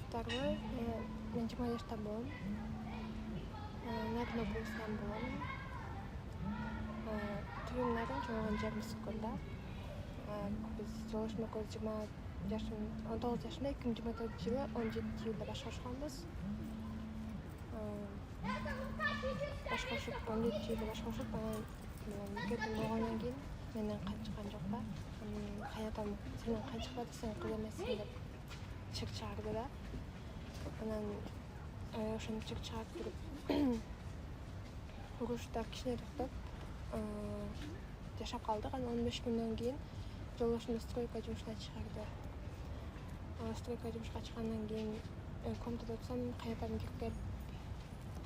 Второй, мен 20 жашта болом. Нарын облусунан болом. Түйүн нарын чоңгон жерим Сыккөлдө. Биз жолдошум экөөбүз 19 жашында 2024-жылы 17-июлда башкарышканбыз. Башкарышып 17-июлда башкарышып, анан никетим болгондон кийин менден кайчыккан жок да. Кайнатам сенден кайчыкпа десең кыз эмессиң деп чык чыгарды да. Анан ошону чык чыгарып туруп урушта кичине токтоп жашап калдык. Анан 15 күндөн кийин жолдошумду стройка жумушуна чыгарды. Стройка жумушка чыккандан кийин комнатада отурсам, кайнатам кирип келип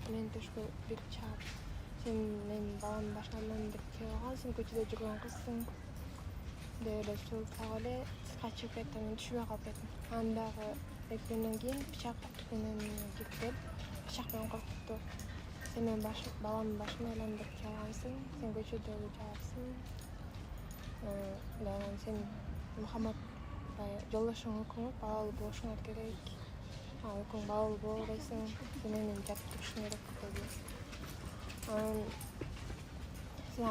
мени төшкө бир чаап, сен менин баламдын башынан деп келип алгансың, көчөдө жүргөн кызсың деп эле сөгүп тагып эле сыртка чыгып кеттим. Мен түшүнбөй калып кеттим. Анан дагы 2 күндөн кийин пычак менен кирип келип, пычак менен коркутту. Сен менин баламдын башын айлан деп келип алгансың, сен көчөдө жатасың. Анан сен Мухаммад жолдошуң өкүңүп балалуу болушуңар керек. Өкүң балалуу боло албайсың, сен менен жатып турушуң керек деди. Анан сен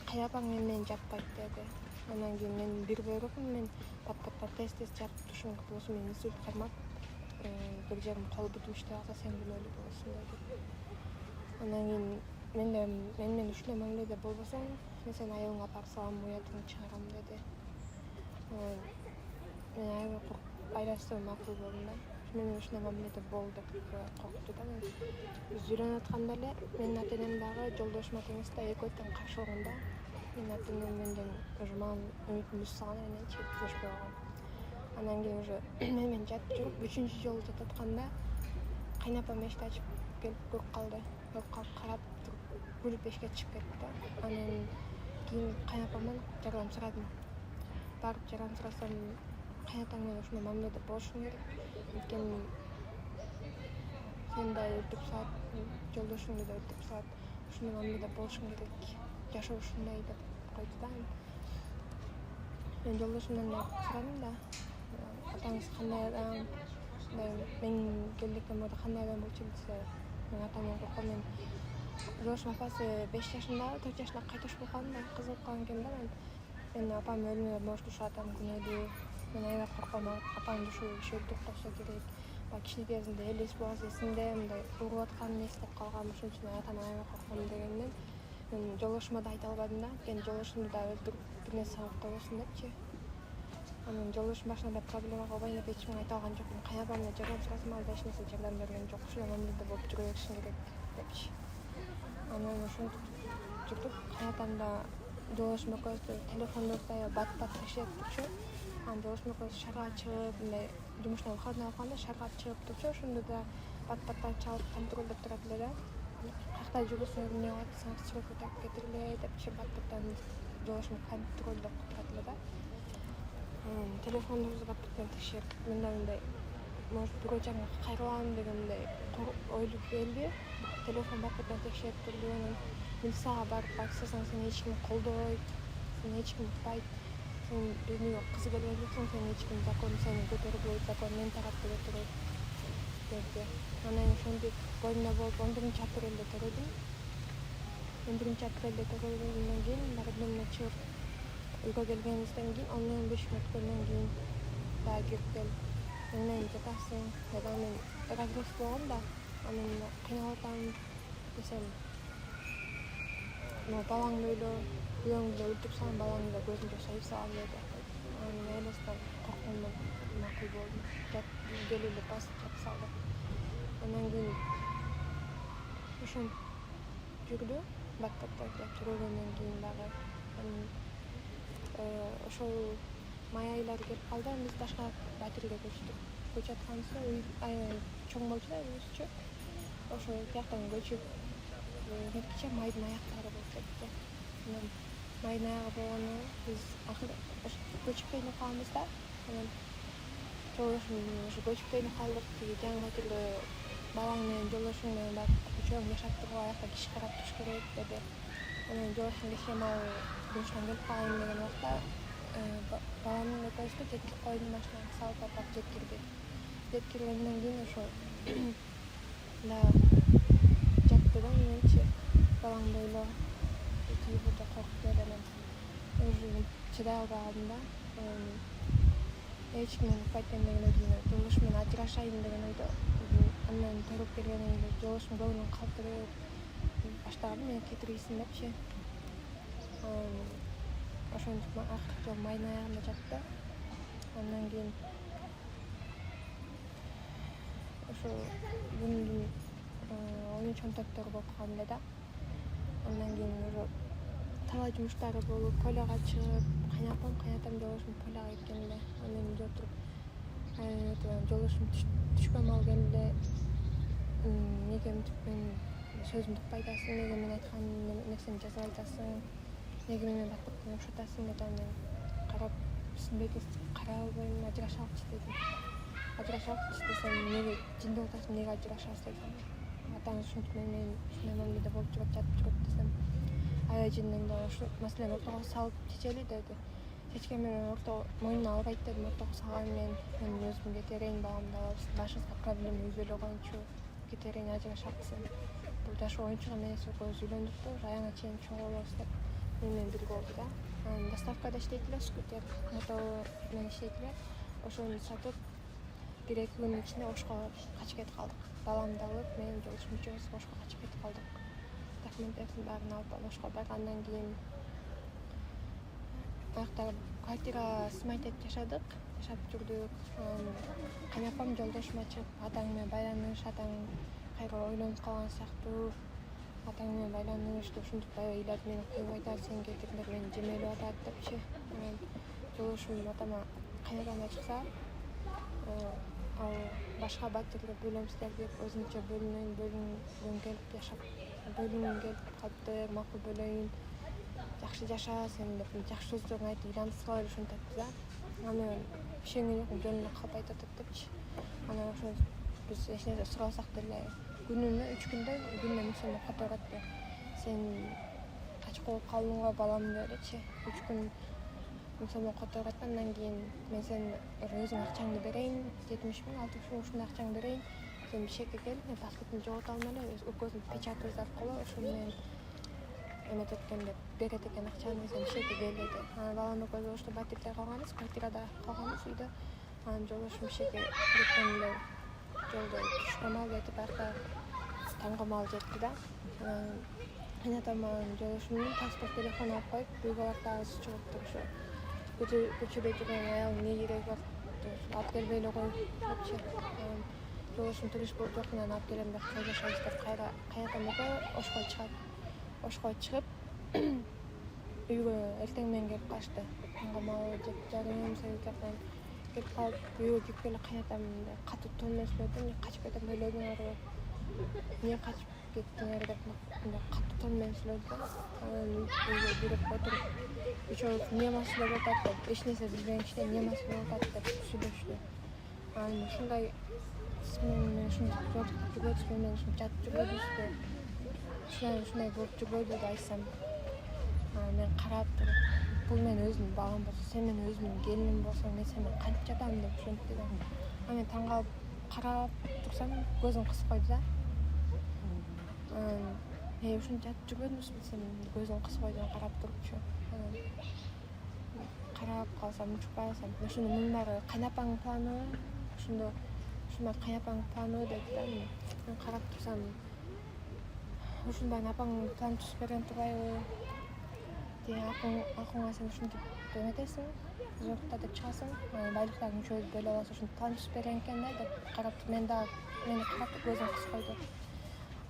кай апаң менен жатпайт деди. Андан кийин мен бир бөлөкмүн, мен пат-паттан тез жатып турушум керек болсо мен инсульт кармап, бир жерим кол бутум иштеп калса сен күнөөлүү болосуң деди. Андан кийин мен менен ушундай мамиледе болбосоң, мен сени айылыңа апарып салам, уятыңды чыгарам деди. Мен айрылышсам макул болдум да. Менен ушундай мамиледе бол деп коркутту да. Биз үйлөнүп атканда эле менин ата-энем дагы жолдошум ата-энеси да экөө тең каршы болгон да. Менин ата-энем менден уже мага үмүтүн үз салган менен чечилишпей койгон. Андан кийин уже мен менен жатып жүрүп 3-чү жолу жатып атканда кайнапам эшикти ачып келип көрүп калды. Көрүп калып карап туруп күлүп эшикке чыгып кетти да. Анан кийин кайнапамдан жардам сурадым. Барып жардам сурасам, кайнатаң менен ушундай мамиледе болушуң керек. Анткени сен да өтүп саат, жолдошуңду да өтүп саат ушундай мамиледе болушуң керек. Жашоо ушундай деп койду да. Мен жолдошумдан да сурадым да. Атаңыз кандай адам? Мен келдиктен бери кандай адам болчу десе, мен атамдан корком. Мен жолдошум апасы 5 жашында, 4 жашында кайтыш болгон да, кыз болуп калган экен да. Мен апам өлүмүнө может ушу атам күнөөлүү. Мен аябай корком, апамды ушу иши өлтүрүп койсо керек. Кичине кезинде элес болсо эсимде, мындай уруп атканын эстеп калгам, ошон үчүн атаман аябай корком дегенден мен жолдошума да айта албадым да. Анткени жолдошумду да өлтүрүп бир нерсе кылып койбосун депчи. Анан жолдошум башында проблема кылбайын деп эч кимге айта алган жокмун. Кайнапамдан жардам сурасам, ал да эч нерсе жардам берген жок. Ушундай мамиледе болуп жүрө беришиң керек депчи. Анан ошентип жүрдүк. Кайнатам да жолдошум экөөбүздү телефондорду бат-бат текшертипчү. Анан жолдошум экөөбүз шаарга чыгып, мындай жумуштан выходной алганда шаарга чыгып турчу. Ошондо да бат-баттан чалып контролдоп турат эле да. Каякта жүрөсүң, эмне кылып атсаң, стройка тагып кетирле депчи бат-баттан жолдошум контролдоп турат эле да. Телефондорубузду бат-баттан текшерип, мындай может бирөө жагыңа кайрылам деген мындай ойлуу келди. Телефон бат-баттан текшерип турду. Милицияга барып айтсаң, сени эч ким колдобойт, сени эч ким укпайт. Сен биринеге кызы келген жоксуң, сени эч ким закон сени көтөрбөйт, закон мен тарапты көтөрөт деди. Анан ошентип боюмда болуп 11-апрелде төрөдүм. 11-апрелде төрөгөндөн кийин бардымдан чыгып үйгө келгенибизден кийин 15 күн өткөндөн кийин дагы кирип келип менен жатасың деп анан разрыв болгон да. Анан кыйналып атам десем, балаңды ойло, күйөөңдү да өлтүрүп салам, балаңды да көзүнчө союп салам деди. Анан элестен корккондон макул болдум. Келип эле басып жатып салды. Андан кийин ошентип жүрдү. Бат-баттан төрөгөндөн кийин дагы ошол май айлары келип калды. Биз башка батирге көчтүк. Көчүп атканыбызда үй чоң болчу да үйүбүзчү. Ошол тияктан көчүп киче майдын аяктары болуп кетти. Анан майдын аягы болгону биз акыры көчүп кетип калганбыз да. Анан жолдошум ушу көчүп кетип калдык. Тиги жаңы батирде балаң менен жолдошуң менен барып үчөөң жашап туруп аякта киши карап туруш керек деди. Анан жолдошум кечээ жумуштан келип калайын деген убакта баламдын экөөбүздү жеткирип койдум, машинага салып апарып жеткирди. деп киргенден кийин ошо да жатты да менчи балаң бойло тийбурда коркуп элем уже чыдай албадым да эч ким укпайт деген ойдо жолдошум менен ажырашайын деген ойдо андан төрөп бергенен кийин жолдошум көңүлүн калтырып баштагам мени кетиргийсиң депчи ошентип акыркы жолу майдын аягында жатты. Андан кийин ошо күндүн 13-14 болуп калганда да андан кийин уже талай жумуштары болуп поляга чыгып кайнатам жолдошум поляга кеткен эле. Анан үйдө отуруп жолдошум түшкөн маал келди неге мынтип мен сөзүмдү укпай атасың, неге мен айткан нерсени жазбай атасың, неге мени баттыктан ушатасың деп анан карап сиздерди карай албайм, ажырашалычы дедим. Ажырашалычы десем неге жинде атасың, неге ажырашабыз дедим. Атаңыз ушинтип менен ушундай мамиледе болуп жүрөт, жатып жүрөт десем аябай жиннен да ушу маселени ортого салып чечели деди. Чечкен менен мойнуна албайт дедим. Ортого салган менен мен өзүм кетерейин, баламды алып башыңызга проблема үйгө эле коеюнчу, кетерейин, ажырашабыз. Бул жаш оюнчук эмес, экөөбүз үйлөндүк да, уже аяңа чейин чогуу болобуз деп менен бирге болду да. Доставкада иштейт эле, скутер мотор менен иштейт эле. Ошону сатып 1-2 күндүн ичинде Ошко качып кетип калдык. Баламды алып, мен жолдошум үчөөбүз Ошко качып кетип калдык. Документтердин баарын алып Ошко баргандан кийин аяктагы квартира снимать этип жашап жүрдүк. Кайнапам жолдошума чыгып атаң менен байланыш, атаң кайра ойлонуп калган сыяктуу, атаң менен байланыш деп ушинтип аябай ыйлап мени коюп айтат, сен кетириңдер мени жемелеп атат депчи. Жолдошум атама кайнатама чыкса ал башка батирлер бөлөмсүздөр деп өзүнчө бөлүнгөн келип жашап бөлүнгөн келип калыптыр, макул бөлөйүн, жакшы жаша сен деп жакшы сөздөрүн айтып ыйландырса эле ушинтет да. Анан ишенгөн жокмун, жөнүнө калп айтып атат депчи. Анан ошо биз эч нерсе сурабасак деле күнүнө 3 күндө күнүнө 1000 сом кайтарат да. Сен качып коюп калдың го баламды дечи. 3 күн 1000 сом кайтарат. Андан кийин мен сен өзүң акчаңды берейин, 70 000 60 000 ушундай акчаңды берейин. Сен бишекке кел, мен паспортумду жогото алма эле, экөөбүздүн печатыбызды аркылуу ошо менен эмет эткенде берет экен акчаны, сен бишекке кел деди. Анан балам экөөбүз ошто батирде калганбыз, квартирада калганбыз үйдө. Анан жолдошум бишекке кеткен эле жолдо түшкөн маал кетип арка таңгы маал жетти да. Кайнатам жолдошумдун паспорт телефонун алып коюп, үйгө бартабыз чыгыптыр ошо. Көчөдө жүргөн аял эмне кереги бар, алып келбей эле кой депчи. Жолдошум туруш болуп жок, мен алып келем деп жашайбыз деп кайнатам экөө Ошко чыгат. Ошко чыгып үйгө эртең менен келип калышты. Таңгы маал жеп жарым сааттан келип калып үйгө кирип келе кайнатам катуу тон менен сүйлөдү. Эмне качып кетем деп ойлодуңарбы? Эмне качып кеттиңер деп катуу тон менен сүйлөдү да. Анан үйгө кирип отуруп үчөөбүз эмне маселе болуп атат деп, эч нерсе билбегенчи эмне маселе болуп атат деп сүйлөштү. Анан ушундай мен ушундай жүргөбүз менен жатып жүрбөйбүзбү? Ушундай болуп жүрбөйбү деп айтсам, мен карап туруп, бул менин өзүмдүн балам болсо, сен менин өзүмдүн келиним болсоң, мен сен менен кантип жатам деп ушинтти да. Мен таң калып карап турсам, көзүн кысып койду да. Ушинтип жатып жүрбөдүңүзбү, сен көзүн кысып койду карап турупчу. Карап калсам, учпай калсам, ушунун мунун баары кайнапаңдын планыбы, ушунун кайнапаңдын планыбы деди да. Мен карап турсам, ушунун баарын апаң план түзүп берген турбайбы? Акыңа сен ушинтип эметесиң, зорукта деп чыгасың, байлыктарын үчөөбүз бөлүп алабыз, ушинтип план түзүп берген экен да деп карап туруп, мени карап көзүн кысып койду.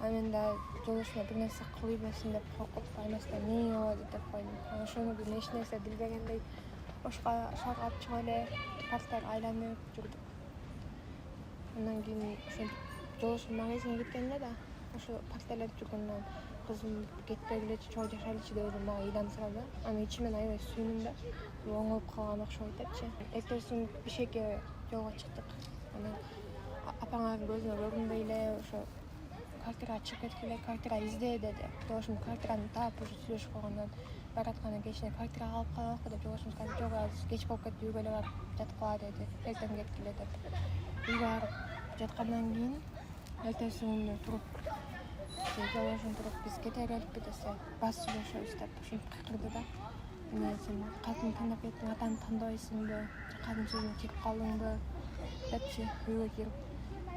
Мен да жолдошума бир нерсе кылып ийбесин деп коркуп, аймастан эмне болот деп койдум. Ошону мен эч нерсе билбегендей Ошко шаргап чыгып эле парктар айланып жүрдүк. Андан кийин ошентип жолдошум магазинге кеткенде да, ошо паркта айланып жүргөндөн кызым кетпегилечи, чогуу жашайлычы деп өзүм мага ыйландырам да. Анан ичимен аябай сүйүндүм да. Оңолуп калган окшойт депчи. Эртеси бишекке жолго чыктык. Анан апаңардын көзүнө көрүнбөй эле ошо квартирага чыгып кеткиле, квартира изде деди. Жолдошум квартираны таап уже сүйлөшүп койгондон баратканда кечине квартирага алып калалыкпы деп жолдошум айтты. Жок, азыр кеч болуп кетти, үйгө эле барып жатып кала деди. Эртең кеткиле деп. үйгө барып жаткандан кийин эртеси күнү туруп жолдошум туруп биз кете келип десе бас сүйлөшөбүз деп ушинтип кыйкырды да. Сен катын тандап кеттиң, атаңды тандабайсыңбы, катын сөзүнө кирип калдыңбы депчи үйгө кирип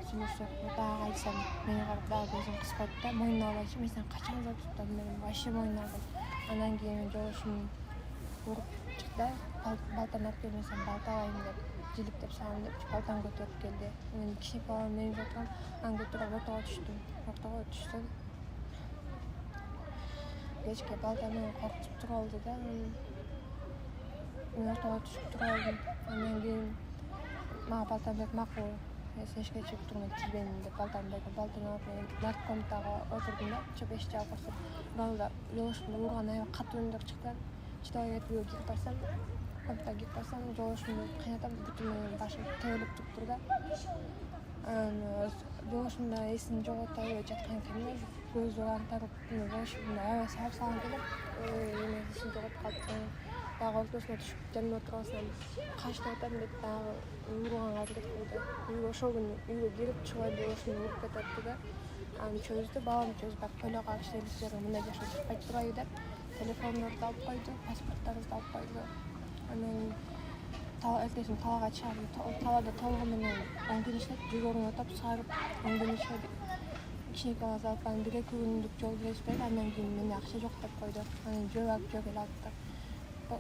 сүйлөшсөк, дагы айтсам мени карап дагы көзүн кыскойт да, мойнуна албайчы. Мен сени качан алып чыктым, мен вообще мойнуна албайм. Андан кийин жолдошум уруп чыкты, балтаны алып кел, мен сени балталайм деп, жиликтеп салам деп балтаны көтөрүп келди. Мен кичине балам менин отургам, аны көтөрүп ортого түштүм. Ортого түшсөм кечке балта менен коркутуп туруп алды да. Мен ортого түшүп туруп алдым. Андан кийин мага балтаны берип, макул, сен ишке чыгып тур, мен тийбейм деп балтаны берди. Балтаны алып мен наркы комнатага отурдум да, эшик жаап койсом, балда жолдошумду урган аябай катуу үндөр чыкты. Чыдабай кетип үйгө кирип барсам, комнатага кирип барсам, жолдошумду кыйнатам, бүтүн башым тебелеп туруптур да. Жолдошум да эсин жоготуп аябай жаткан экен да, көзү антарып, жолдошумду аябай салып салган экен. Эме эсин жоготуп калыптыр. Дагы ортосуна түшүп жаныма отуруп алсам, качтып атам деп дагы урганга аракет кылды. Үйгө ошол күнү үйгө кирип чыгып жолдошумду уруп кетиптир да. Аны чөздү, балам чөзбөп, Поляга иштелиштерге мындай жашоо чыкпайт турбайбы деп телефондорду алып койду, паспорттарыбызды алып койду. Анан эртесин талаага чыгарды. Талаада толгу менен 10 күн иштеп, жүгөрүн отоп сарып 10 күн иштеди. Кичинекей баласы алып анан 1-2 күндүк жол беришпейт, андан кийин менде акча жок деп койду. Анан жөө барып жөө келип алыптыр.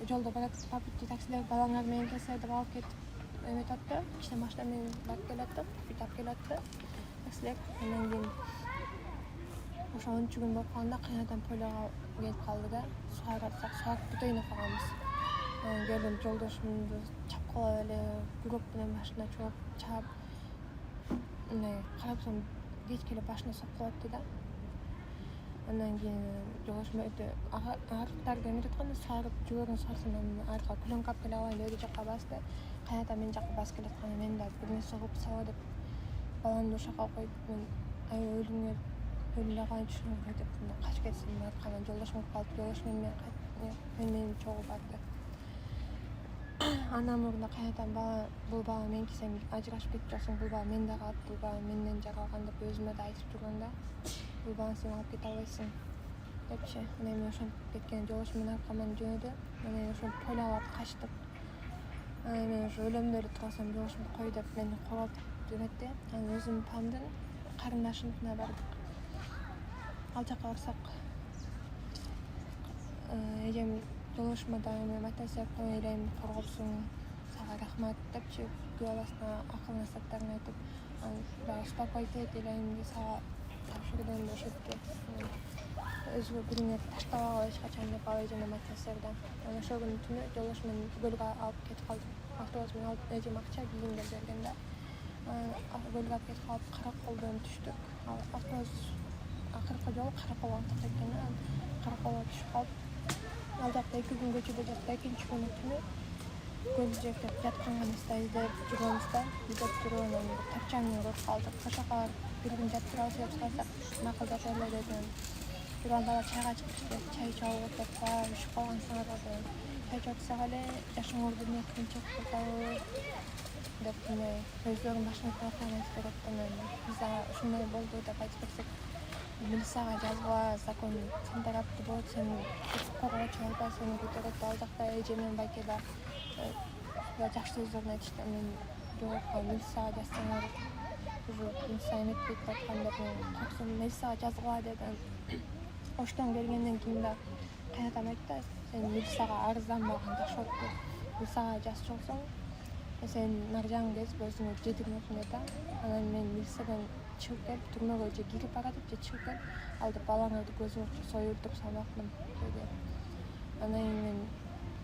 Жолдо по пути таксилер балаңар менен келсе деп алып кетип эметатты. Кичине машина менен барып келатты, бүт алып келатты таксилер. Андан кийин ошо 10 күн болуп калганда кыйнадан Поляга келип калды да. Саат бүтөйүнө калганбыз. Келдим, жолдошумду чапкылап эле күрөк менен машина чаап, карасам кечке эле башына соккуп атты да. Андан кийин жолдошум арыктарды эметип атканда сарып, жүгөрүн сарсам, арка пленка алып келе алайын деп жакка басты. Кайната мен жакка басып келатканда мен да бир нерсе кылып сала деп баламды ошока коюп, мен аябай өлүмгө калайын түшүрмөй деп качып кетсем, аркадан жолдошум уруп калып, жолдошум менен чогуу барды. Андан мурда кайнатам бул бала меники, сен ажырашып кетип жатсың, бул бала менде калат, бул бала менден жаралган деп өзүмө да айтып жүргөн да. Бул баланы сен алып кете албайсың депчи. Анан мен ошентип кеткен жолдошум менен аркаман жөнөдү. Анан ошентип Поляга барып качтым. Анан мен ошо өлөм деле турсам, жолдошумду кой деп мени корготуп жөнөттү. Анан өзүм памдын карындашына бардык. Ал жака барсак, эжем жолдошума да эме матасап, элем коргопсуң, сага рахмат депчи, күйөө баласына акыл насааттарын айтып, дагы успокойтет элемди сага тапшырдым ошентти. Өзгө бириңе таштабагыла эч качан деп ал эжеме матасап да. Анан ошол күнү түнү жолдошум мени көлгө алып кетип калды. Автобус менен алып, эжем акча кийимге берген да. Көлгө алып кетип калып, Караколдон түштүк. Автобус акыркы жолу Караколго антып кеткен да. Караколго түшүп калып, ал жакта 2 күн көчөдө жатты. 2-нчи күнү түнү көл жээктеп жаткан эместе издеп жүргөнбүз да. Издеп жүрүп анан тапчаңды көрүп калдык. Ошока бир күн жатырабыз деп сурасак, макул деп эле деди. Жүргөн бала чайга чыкты, чай чабып деп баары үшүп калгансыңар деп. Чай чабсак эле жашың ордуна кыйынчылык болобу деп өздөрүнүн башына талкан айтып берет. Анан биз ушундай болду деп айтып берсек, милицияга жазгыла, закон сен тарапты болот, сени коргоочу алба, сени көтөрөт. Ал жакта эже менен байке да жакшы сөздөрүн айтышты. Мен жок, милицияга жазсаңар уже милиция эметпейт деп аткан деп мен корксом, милицияга жазгыла деди. Оштон келгенден кийин да кайнатам айтты, сен милицияга арызданбаган жакшы болот деп. Милицияга жазчу болсоң, сен наржаң кезип өзүңө жедирмөсүң деди. Анан мен милициядан чыгып келип, түрмөгө же кирип баратып, же чыгып келип, алды балаңарды көзүңөрчө союп өлтүрүп салмакмын деди. Анан мен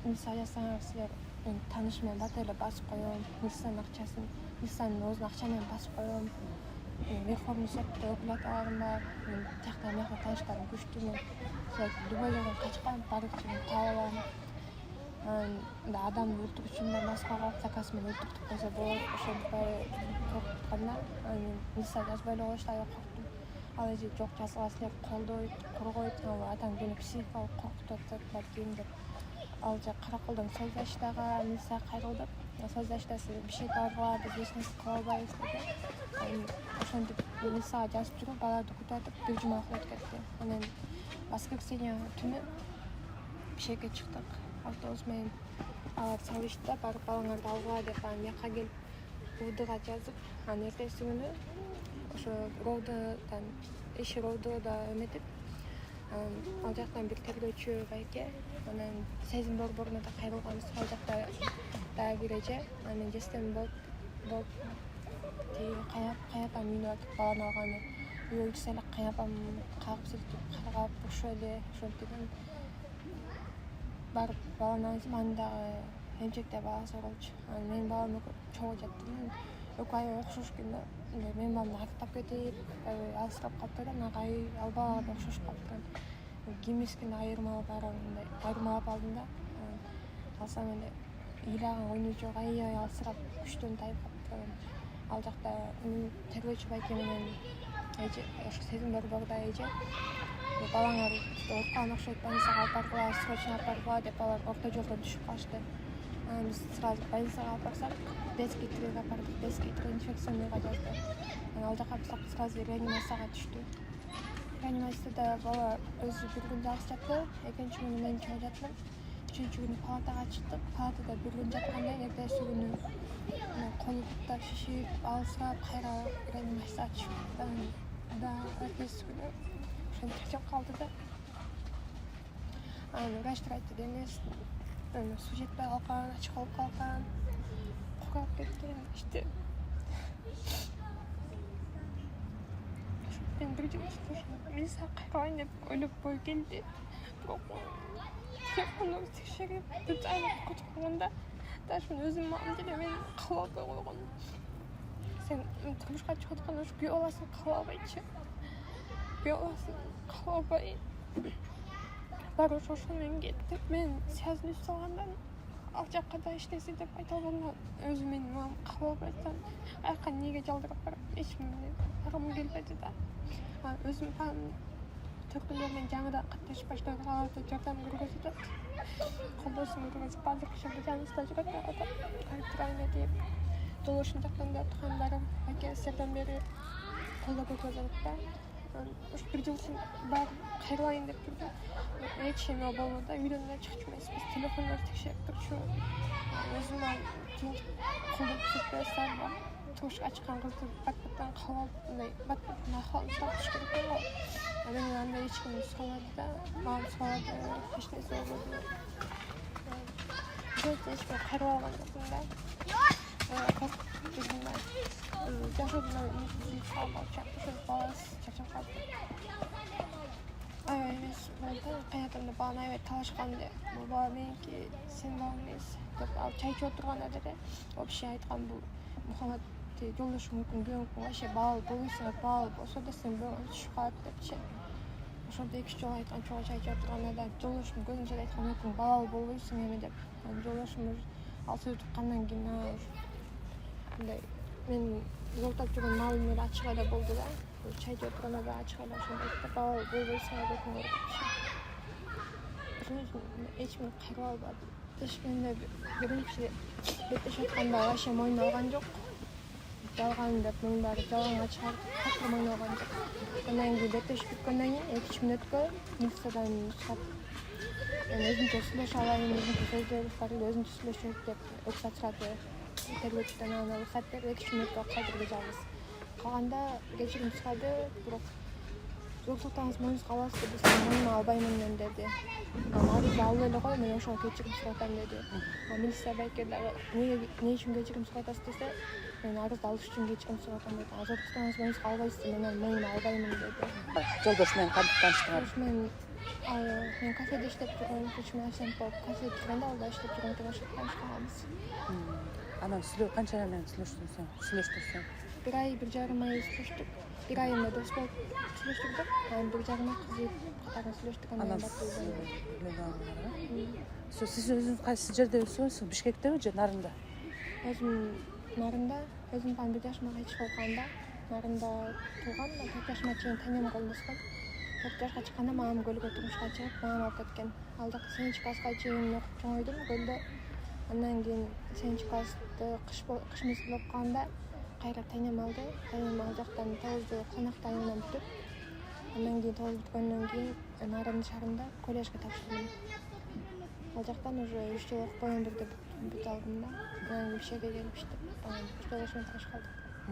милицияга жазсаңар силер, мен тааныш менен бата эле басып коем, милициянын акчасын, милициянын оозуна акча менен басып коем. Верховный сотто өкүлаталарым бар, тияктан бияка тааныштарым күчтүү, мен любой жерден качкан, барыкчы мен таап алам. Адамды өлтүрүшүн да маскага алып, заказ менен өлтүртүп койсо болот, ошентип коркуп атканда, мен милицияга жазбай эле коюшту, аябай корктум. Ал эже жок, жазгыла, силерди колдойт, коргойт, атаң жөнү психикалык коркутуп атат балким деп. Ал жак Караколдон Создаштагы милицияга кайрылдык. создачтасы бишек аргыла биз эч нерсе кыла албайбыз деди. Ошентип мен сага жазып жүрүп баларды кутатып бир жума окуп кетти. Анан воскресенье түнү бишекке чыктык. Автобус менен алар салышты да барып балаңарды алгыла деп анан жака келип УВДга жазып, анан эртеси күнү ошо ровдодан иши ровдода эметип, ал жактан бир тергөөчү байке, анан сезим борборуна да кайрылганбыз. Ал жакта дагы бир эже, анан жестем болуп тиги каябам үйүнө барып баланы алганы үй өлчүсү эле каябам кагып силтип карап ошо эле ошентип барып баланы алсам анын дагы эмчекте баласы болчу. Анан менин балам чогуу жаттым. Экөө ай окшош экен да. Менин балам артап кетип, алыстап калды да, ага ал балага да окшош калды. Кимисин айырмалап мындай айырмалап алдым да. Алсам эле ыйлаган ойну жок, аябай алсырап күчтөн тайып калды. Ал жакта тергөөчү байке менен эже ошо сезим борборунда эже балаңар ооруткан окшойт, больницага алып баргыла, срочно алып баргыла деп алар орто жолдон түшүп калышты. Биз сразу больницага алып барсак, детский тирге апардык, детский инфекционныйга жазды. Ал жака барсак сразу реанимацияга түштү. Реанимацияда бала өзү бир күн жалгыз жатты, экинчи күнү мен чыгып жаттым. Үчүнчү күнү палатага чыктык. Палатада бир күн жаткандан кийин эртеси күнү колу буттап шишип, алсырап кайра реанимацияга түшүп, да эртеси күнү ошентип чыгып калды да. Анан врачтар айтты, денесин суу жетпей калган, ачык болуп калган, курап кеткен иште. Мен бир жыл мен сага кайрылайын деп ойлоп бой келди. Бирок телефонду текшерип, специально кутурганда даже мен өзүм мамам деле мени кабыл албай койгон. Сен турмушка чыгып атканда ушу күйөө баласын кабыл албайчы. Күйөө баласын кабыл албай бар ошол менен кетти. Мен связь үзүп салгандан ал жакка да иштесе деп айта албайман. Өзү менин мамам кабыл албайсан, аяка эмнеге жалдырап барып эч менен баргым келбеди да. Өзүм төркүндөр менен жаңыдан катташып баштап аларга жардам көргөзүп атат. Колдосун көргөзүп баардык ишинде жаныбызда жүрөт, ага барып турайын деп. Жолдошум жактан да тургандар байке сиздерден бери колдоо көргөзүп атат да. Ушу бир жыл барып кайрылайын деп жүрдүм. Эч эме болбоду, үйдөн да чыгып эмеспиз. Телефондорду текшерип турчу. Өзүм кийин колдоо көрсөтпөйсүң ба? Турмушка чыккан кызды бат-баттан кабыл алып, мындай бат-баттан ахалын сурап туруш керек экен го. Анан андай эч ким сурабады да, мамам сурабады, эч нерсе болбоду. Эч ким кайрыла алган жокмун да. Жашоодон үмүтсүз калып ошол баласы чачап калды. Аябай эмес болду, каятамда баланы аябай талашкан деп. Бул бала меники, сенин балаң эмес деп ал чай ичип отурганда деле вообще айткан бул Мухаммад жолдошуң мүмкүн күйөөңкүң вообще баалы болбойсуң, баалы болсо да сен бөөгүң түшүп калат депчи. Ошондо эки жолу айткан, чогуу чай ичип отурганда да жолдошум көзүн жайып айткан, мүмкүн баалы болбойсуң эми деп. Жолдошум ал сөздү уккандан кийин мындай мен зортоп жүргөн маалым эле ачык эле болду да. Чай ичип отурганда да ачык эле ошондой айтты, баалы болбойсуң депчи. Ошон үчүн эч ким кайрыла албады. Эч менде биринчи беттешип атканда вообще мойнуна алган жок. Жалган деп мунун баары жалганга чыгарып катуу мойнуна алган жок. Андан кийин беттешип бүткөндөн кийин 2-3 мүнөткө милициядан сурап, өзүнчө сүйлөшө алайын, өзүнчө сөздөр бар эле, өзүнчө сүйлөшөт деп уруксат сурады. Тергөөчүдөн анан уруксат берип 2-3 мүнөткө калтырып жалгыз. Калганда кечирим сурады, бирок зортуктарыңыз мойнуңузга аласыз деп мен мойнума албаймын мен деди. Арыз алып эле кой, мен ошого кечирим сурап атам деди. Милиция байке дагы эмне үчүн кечирим сурап атасыз десе, мен арызды алыш үчүн кечирим сурап атам деди. Зортуктарыңыз мойнуңузга албайсыз, мен мойнума албаймын деди. Жолдош менен кантип тааныштыңар? Мен кафеде иштеп жүргөн, күчүм ассистент болуп, кафеде жүргөндө алда иштеп жүргөндө башкы таанышканбыз. Анан канча ай менен сүйлөштүңүз? 1 ай, 1,5 ай сүйлөштүк. 1 ай эмне дос болуп сүйлөштүк да. Анан 1,5 ай кызып катары сүйлөштүк, анан баттыбыз. Сиз өзүңүз кайсы жерде өсөсүз? Бишкектеби же Нарында? Өзүм Нарында, өзүм 1 жашыма кайтыш болганда Нарында тууган, 4 жашыма чейин тенем колунда өскөм. 4 жашка чыкканда мамам көлгө турмушка чыгып, мамам алып кеткен. Ал жакта 7 класска чейин окуп чоңойдум көлдө. Андан кийин 7-классты кыш мезгил болуп калганда кайра тайнем алды. Тайнем ал жактан 9-ду конакта айынан бүтүп, андан кийин 9 бүткөндөн кийин Нарынды шаарында коллежге тапшырдым. Ал жактан уже 3 жыл окуп коеюн деп бүтүп алдым да. Анан кийин Бишкекке келип иштеп, жолдошуммен таанышып калдык.